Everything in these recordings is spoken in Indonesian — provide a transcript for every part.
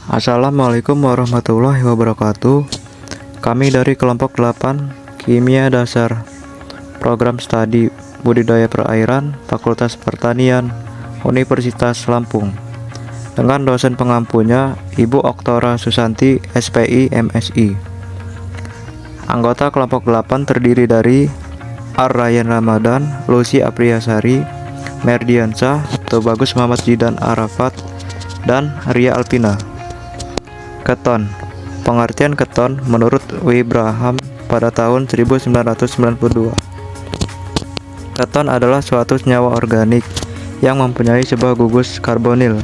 Assalamualaikum warahmatullahi wabarakatuh. Kami dari kelompok 8 Kimia Dasar Program Studi Budidaya Perairan Fakultas Pertanian Universitas Lampung dengan dosen pengampunya Ibu Oktora Susanti SPI MSI. Anggota kelompok 8 terdiri dari Ar-Ryan Ramadan, Lucy Apriyasari, Merdiansyah, Tubagus Muhammad Zidan Arafat, dan Ria Alpina. Keton. Pengertian keton menurut Wibraham pada tahun 1992. Keton adalah suatu senyawa organik yang mempunyai sebuah gugus karbonil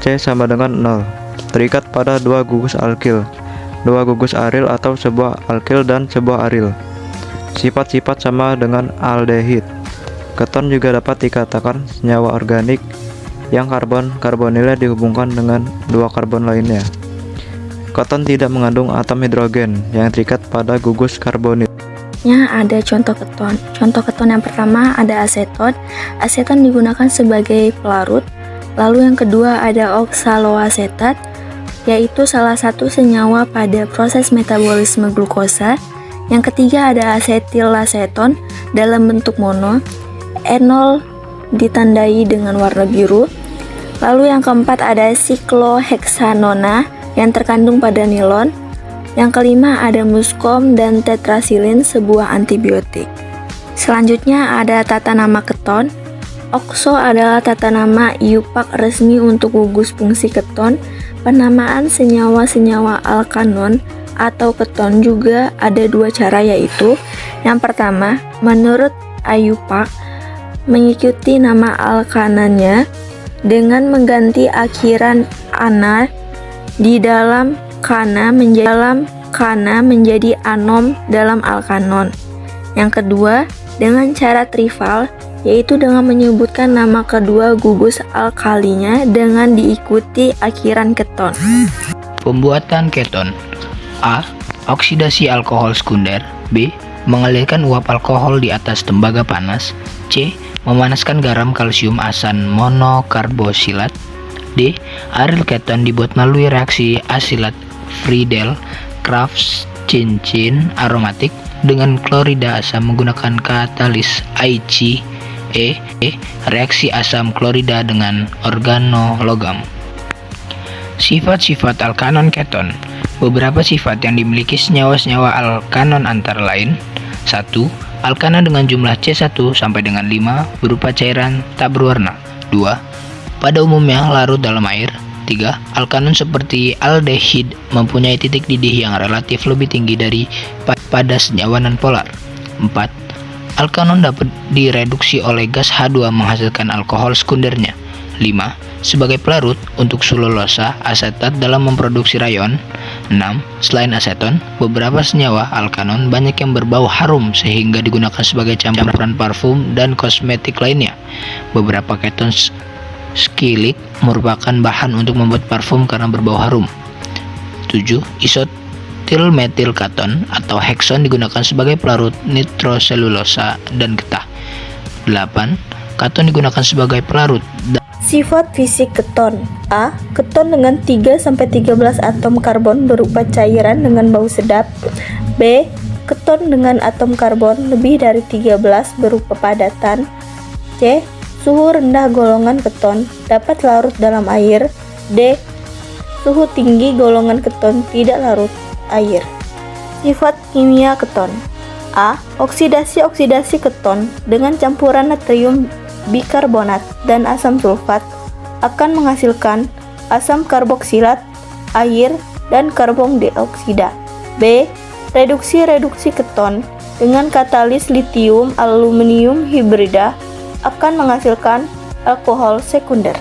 C sama dengan 0, terikat pada dua gugus alkil, dua gugus aril atau sebuah alkil dan sebuah aril. Sifat-sifat sama dengan aldehid. Keton juga dapat dikatakan senyawa organik yang karbonilnya dihubungkan dengan dua karbon lainnya. Keton tidak mengandung atom hidrogen yang terikat pada gugus karbonil. Ada contoh keton. Contoh keton yang pertama ada aseton. Aseton digunakan sebagai pelarut. Lalu yang kedua ada oksaloasetat, yaitu salah satu senyawa pada proses metabolisme glukosa. Yang ketiga ada asetilaseton dalam bentuk mono. Enol ditandai dengan warna biru. Lalu yang keempat ada sikloheksanona yang terkandung pada nilon. Yang kelima ada muskom dan tetrasilin, sebuah antibiotik. Selanjutnya ada tata nama keton. Okso adalah tata nama IUPAC resmi untuk gugus fungsi keton. Penamaan senyawa-senyawa alkanon atau keton juga ada dua cara, yaitu yang pertama menurut IUPAC mengikuti nama alkanannya dengan mengganti akhiran ana di dalam kana menjadi anom dalam alkanon. Yang kedua dengan cara trival, yaitu dengan menyebutkan nama kedua gugus alkalinya dengan diikuti akhiran keton. Pembuatan keton. A. Oksidasi alkohol sekunder. B. Mengalirkan uap alkohol di atas tembaga panas. C. Memanaskan garam kalsium asan monokarbosilat. D. Aril keton dibuat melalui reaksi asilat Friedel-Crafts-Cincin aromatik dengan klorida asam menggunakan katalis Aichi. E. Reaksi asam klorida dengan organologam. Sifat-sifat alkanon keton. Beberapa sifat yang dimiliki senyawa-senyawa alkanon antara lain: 1. Alkana dengan jumlah C1 sampai dengan 5 berupa cairan tak berwarna. 2. Pada umumnya larut dalam air. 3. Alkanon seperti aldehid mempunyai titik didih yang relatif lebih tinggi dari pada senyawa nonpolar. 4. Alkanon dapat direduksi oleh gas H2 menghasilkan alkohol sekundernya. 5. Sebagai pelarut untuk selulosa asetat dalam memproduksi rayon. 6. Selain aseton, beberapa senyawa alkanon banyak yang berbau harum sehingga digunakan sebagai campuran parfum dan kosmetik lainnya. Beberapa keton skylic merupakan bahan untuk membuat parfum karena berbau harum. 7. Isotilmetilkaton atau hekson digunakan sebagai pelarut nitroselulosa dan getah. 8. Katon digunakan sebagai pelarut. Sifat fisik keton. A. Keton dengan 3-13 atom karbon berupa cairan dengan bau sedap. B. Keton dengan atom karbon lebih dari 13 berupa padatan. C. Suhu rendah golongan keton dapat larut dalam air. D. Suhu tinggi golongan keton tidak larut air. Sifat kimia keton. A. Oksidasi keton dengan campuran natrium bikarbonat dan asam sulfat akan menghasilkan asam karboksilat, air, dan karbon dioksida. B. Reduksi keton dengan katalis litium aluminium hibrida akan menghasilkan alkohol sekunder.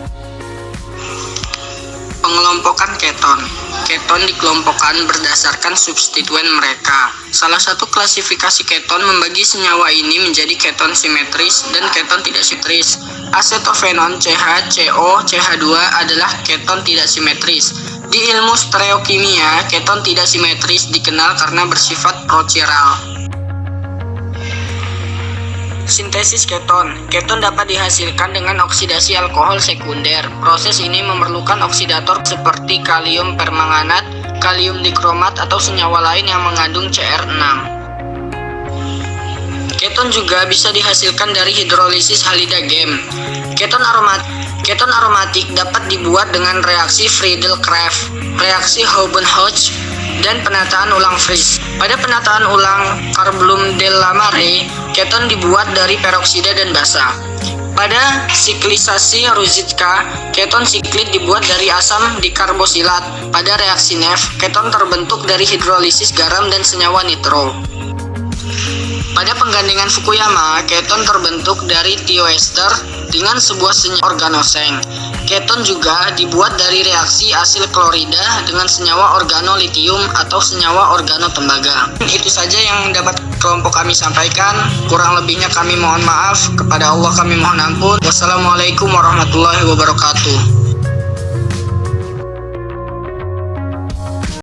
Pengelompokan keton. Keton dikelompokkan berdasarkan substituen mereka. Salah satu klasifikasi keton membagi senyawa ini menjadi keton simetris dan keton tidak simetris. Asetofenon CH, CO, CH2 adalah keton tidak simetris. Di ilmu stereokimia, keton tidak simetris dikenal karena bersifat prochiral. Sintesis keton. Keton dapat dihasilkan dengan oksidasi alkohol sekunder. Proses ini memerlukan oksidator seperti kalium permanganat, kalium dikromat, atau senyawa lain yang mengandung Cr6. Keton juga bisa dihasilkan dari hidrolisis halida-Gem. Keton aromatik dapat dibuat dengan reaksi Friedel-Crafts, reaksi Houben-Hodge, dan penataan ulang Frisch. Pada penataan ulang Karbblum-Delamarre, keton dibuat dari peroksida dan basa. Pada siklisasi Ruzicka, keton siklit dibuat dari asam dikarbosilat. Pada reaksi Neff, keton terbentuk dari hidrolisis garam dan senyawa nitro. Pada penggandengan Fukuyama, keton terbentuk dari thioester dengan sebuah senyawa organoseng. Keton juga dibuat dari reaksi asil klorida dengan senyawa organolitium atau senyawa organotembaga. Itu saja yang dapat kelompok kami sampaikan. Kurang lebihnya kami mohon maaf. Kepada Allah kami mohon ampun. Wassalamualaikum warahmatullahi wabarakatuh.